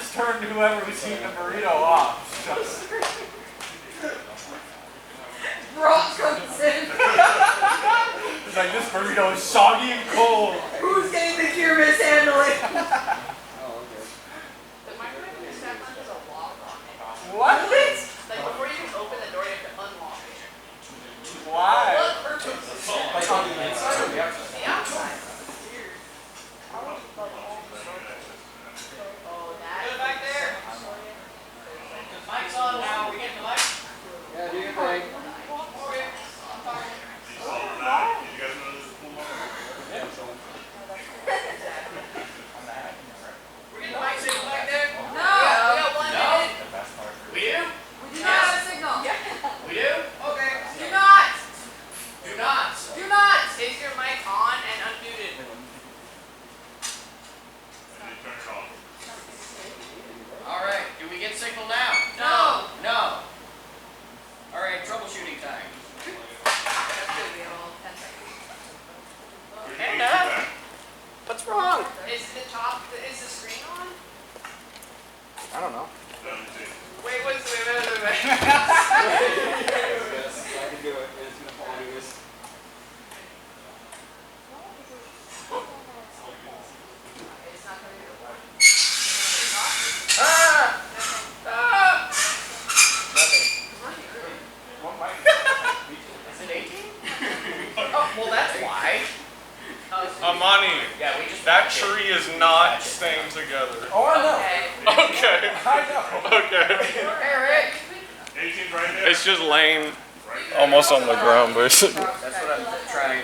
just turned whoever was eating the burrito off. Rock comes in. It's like, this burrito is soggy and cold. Who's getting the cure mishandling? The microwave in your stack lamp has a lock on it. What? Like, before you can open the door, you have to unlock it. Why? What purpose? Like on the inside or the outside? The outside. Weird. Oh, that. Get it back there. The mic's on now. We get the mic? Yeah, do your thing. Okay. I'm talking. You guys know this is cool? We're getting the mic signal back there? No. We got 1 minute. We do? We do not have a signal. We do? Okay. Do not. Do not. Do not. Is your mic on and unmuted? And you turn it off. All right. Do we get signal now? No. No. All right. Troubleshooting time. Anna, what's wrong? Is the screen on? I don't know. Wait. I can do it. It's gonna fall into this. It's not going to work. Is it 18? Oh, well, that's why. Amani, Yeah, we just. that tree is not staying together. Oh, I know. Okay. I know. Okay. Hey, Rick. 18's right there. It's just laying almost on the ground, basically. That's what I'm trying.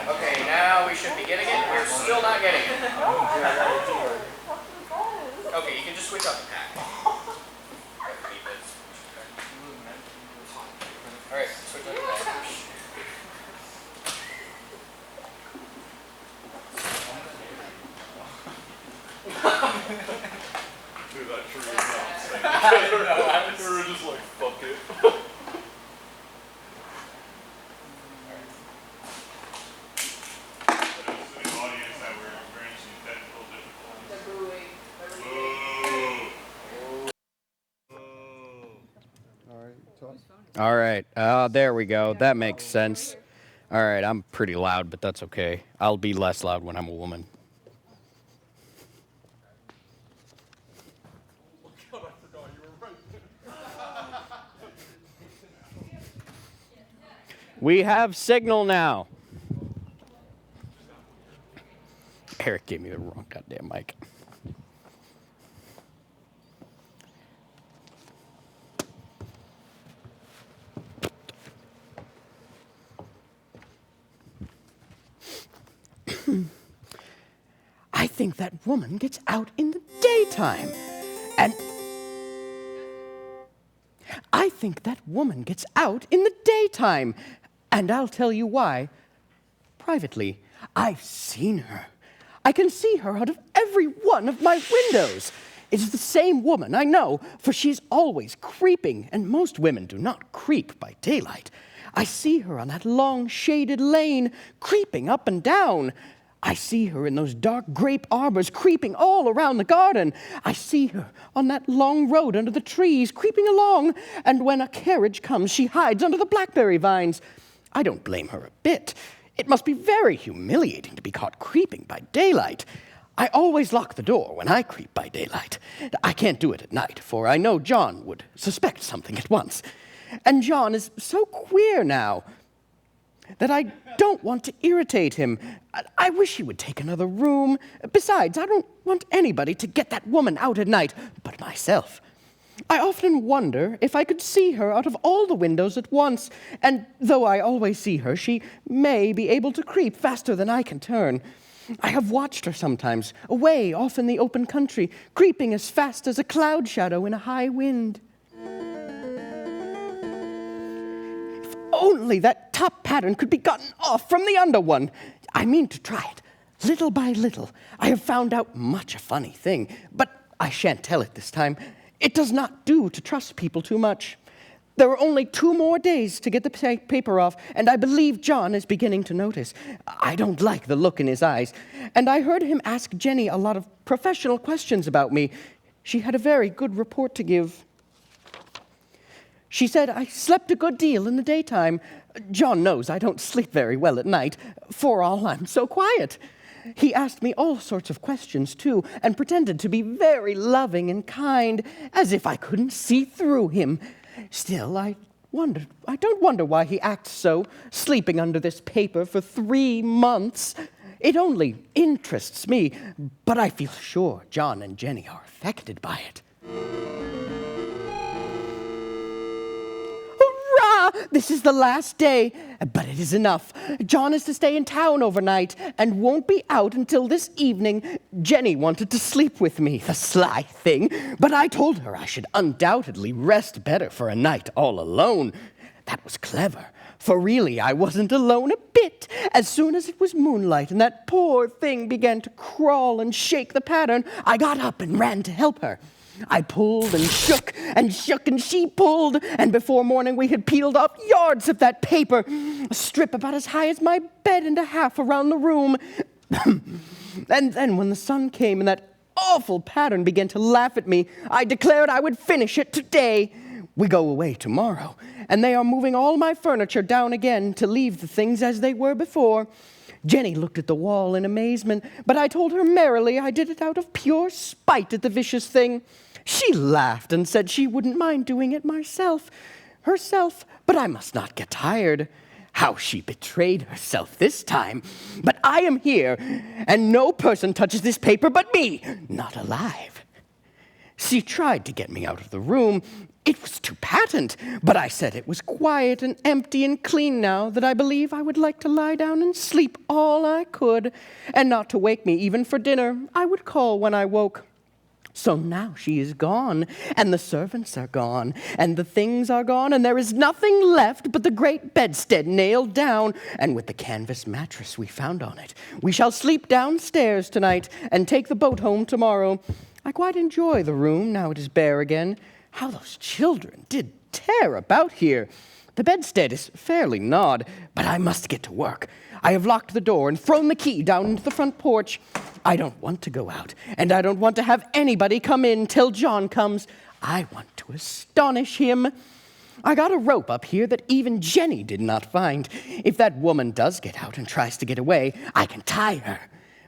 Okay, now we should be getting it. We're still not getting it. Okay, you can just switch up the pack. Alright, switch up the pack. Dude, that tree is not staying together. We were just like, fuck it. To the audience that we're experiencing technical difficulties. The booing. Boo. All right. There we go. That makes sense. All right. I'm pretty loud, but that's okay. I'll be less loud when I'm a woman. We have signal now. Eric gave me the wrong goddamn mic. I think that woman gets out in the daytime. And I think that woman gets out in the daytime. And I'll tell you why. Privately, I've seen her. I can see her out of every one of my windows. It is the same woman, I know, for she's always creeping, and most women do not creep by daylight. I see her on that long shaded lane, creeping up and down. I see her in those dark grape arbors, creeping all around the garden. I see her on that long road under the trees, creeping along, and when a carriage comes, she hides under the blackberry vines. I don't blame her a bit. It must be very humiliating to be caught creeping by daylight. I always lock the door when I creep by daylight. I can't do it at night, for I know John would suspect something at once. And John is so queer now that I don't want to irritate him. I wish he would take another room. Besides, I don't want anybody to get that woman out at night but myself. I often wonder if I could see her out of all the windows at once, and though I always see her, she may be able to creep faster than I can turn. I have watched her sometimes, away off in the open country, creeping as fast as a cloud shadow in a high wind. If only that top pattern could be gotten off from the under one. I mean to try it, little by little. I have found out much a funny thing, but I shan't tell it this time. It does not do to trust people too much. There are only 2 more days to get the paper off, and I believe John is beginning to notice. I don't like the look in his eyes, and I heard him ask Jenny a lot of professional questions about me. She had a very good report to give. She said I slept a good deal in the daytime. John knows I don't sleep very well at night, for all I'm so quiet. He asked me all sorts of questions, too, and pretended to be very loving and kind, as if I couldn't see through him. Still, I don't wonder why he acts so, sleeping under this paper for 3 months. It only interests me, but I feel sure John and Jenny are affected by it. Hurrah! This is the last day, but it is enough. John is to stay in town overnight and won't be out until this evening. Jenny wanted to sleep with me, the sly thing, but I told her I should undoubtedly rest better for a night all alone. That was clever, for really I wasn't alone a bit. As soon as it was moonlight and that poor thing began to crawl and shake the pattern, I got up and ran to help her. I pulled and shook, and she pulled, and before morning we had peeled off yards of that paper, a strip about as high as my bed and a half around the room. And then when the sun came and that awful pattern began to laugh at me, I declared I would finish it today. We go away tomorrow, and they are moving all my furniture down again to leave the things as they were before. Jenny looked at the wall in amazement, but I told her merrily I did it out of pure spite at the vicious thing. She laughed and said she wouldn't mind doing it herself, but I must not get tired. How she betrayed herself this time. But I am here, and no person touches this paper but me, not alive. She tried to get me out of the room. It was too patent, but I said it was quiet and empty and clean now, that I believe I would like to lie down and sleep all I could, and not to wake me even for dinner. I would call when I woke. So now she is gone, and the servants are gone, and the things are gone, and there is nothing left but the great bedstead nailed down, and with the canvas mattress we found on it. We shall sleep downstairs tonight, and take the boat home tomorrow. I quite enjoy the room now it is bare again. How those children did tear about here. The bedstead is fairly gnawed, but I must get to work. I have locked the door and thrown the key down into the front porch. I don't want to go out, and I don't want to have anybody come in till John comes. I want to astonish him. I got a rope up here that even Jenny did not find. If that woman does get out and tries to get away, I can tie her.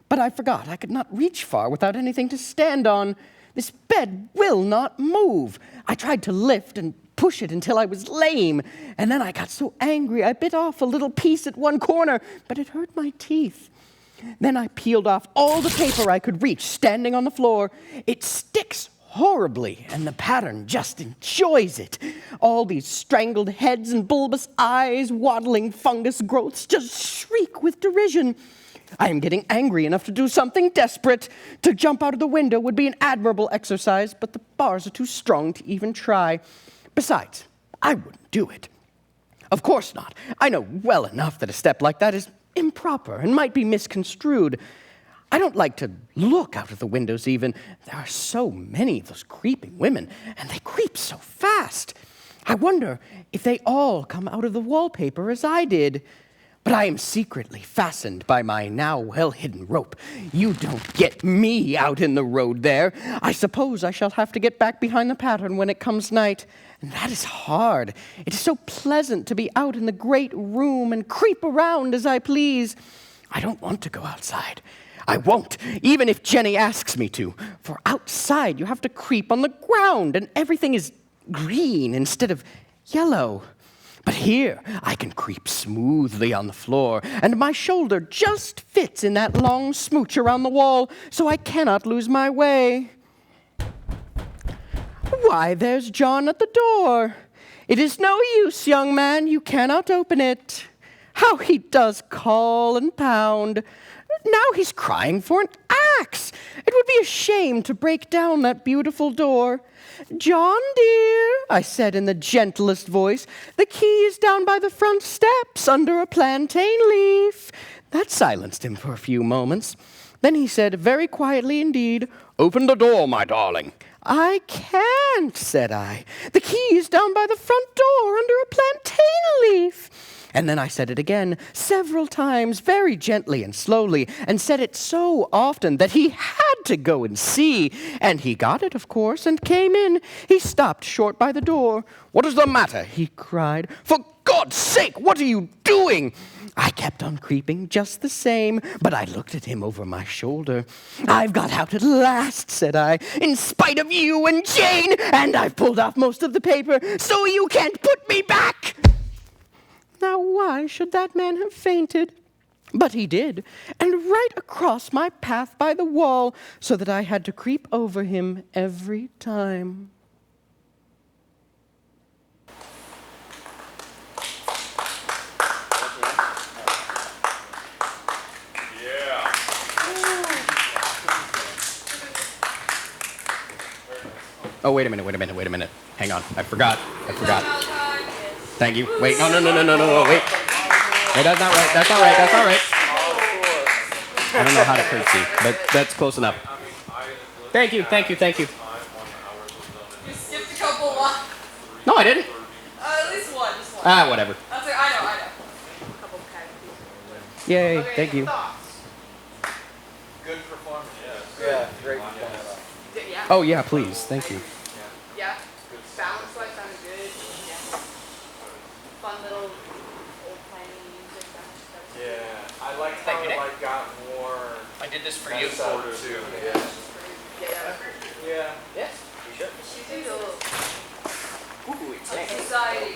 But I forgot I could not reach far without anything to stand on. This bed will not move. I tried to lift and push it until I was lame, and then I got so angry I bit off a little piece at one corner, but it hurt my teeth. Then I peeled off all the paper I could reach, standing on the floor. It sticks horribly, and the pattern just enjoys it. All these strangled heads and bulbous eyes, waddling fungus growths just shriek with derision. I am getting angry enough to do something desperate. To jump out of the window would be an admirable exercise, but the bars are too strong to even try. Besides, I wouldn't do it. Of course not. I know well enough that a step like that is improper and might be misconstrued. I don't like to look out of the windows even. There are so many of those creeping women, and they creep so fast. I wonder if they all come out of the wallpaper as I did. But I am secretly fastened by my now well-hidden rope. You don't get me out in the road there. I suppose I shall have to get back behind the pattern when it comes night. And that is hard. It is so pleasant to be out in the great room and creep around as I please. I don't want to go outside. I won't, even if Jenny asks me to. For outside you have to creep on the ground, and everything is green instead of yellow. But here, I can creep smoothly on the floor, and my shoulder just fits in that long smooch around the wall, so I cannot lose my way. Why, there's John at the door. It is no use, young man, you cannot open it. How he does call and pound. Now he's crying for an axe. It would be a shame to break down that beautiful door. John, dear, I said in the gentlest voice, the key is down by the front steps under a plantain leaf. That silenced him for a few moments. Then he said, very quietly indeed, open the door, my darling. I can't, said I. The key is down by the front And then I said it again, several times, very gently and slowly, and said it so often that he had to go and see. And he got it, of course, and came in. He stopped short by the door. "What is the matter?" he cried. "For God's sake, what are you doing?" I kept on creeping just the same, but I looked at him over my shoulder. "I've got out at last," said I, "in spite of you and Jane, and I've pulled off most of the paper, so you can't put me back." Now, why should that man have fainted? But he did, and right across my path by the wall, so that I had to creep over him every time. Yeah. Oh, wait a minute. Hang on, I forgot. Thank you. Wait, no, wait. Wait, that's not right. I don't know how to curtsy, but that's close enough. Thank you. You skipped a couple lines. No, I didn't. At least one, just one. Ah, whatever. That's like, I know. A couple kind of Yay, Okay, thank you. thoughts? Good performance. Yeah, great. Yeah. Oh, yeah, please, thank you. Yeah. Balance wise sounded good. Yeah. Fun little old timey music. Yeah, I like Thank how you, it Nick. got more. I did this for you. messed up, too. Yeah. Yeah. Yeah. Sure. She's a little Ooh, it's society.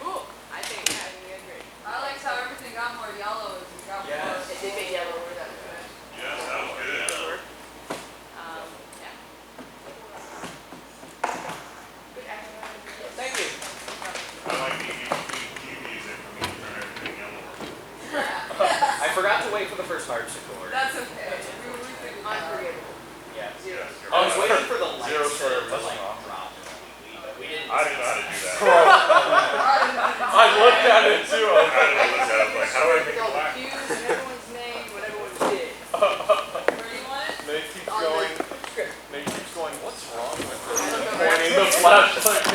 Ooh, I think I agree. I liked how everything got more yellow as it got more. It did get yellow. That was good. Yes, that was good. Yeah. Good acting. Thank you. I like the EQ music for me to turn everything yellow. I forgot to wait for the first harpsichord. That's okay. We figured that out. Unforgettable. Yeah. Yes, I was waiting for the lights Zero to for like drop. We didn't. I didn't know how to do that. I looked at it too. I didn't look at it like, how do I make it All the black? cues and everyone's name, what everyone did. Where do you want it? Nate keeps On going. the script. Nate keeps going. What's wrong with I don't this? know. Pointing the flashlight.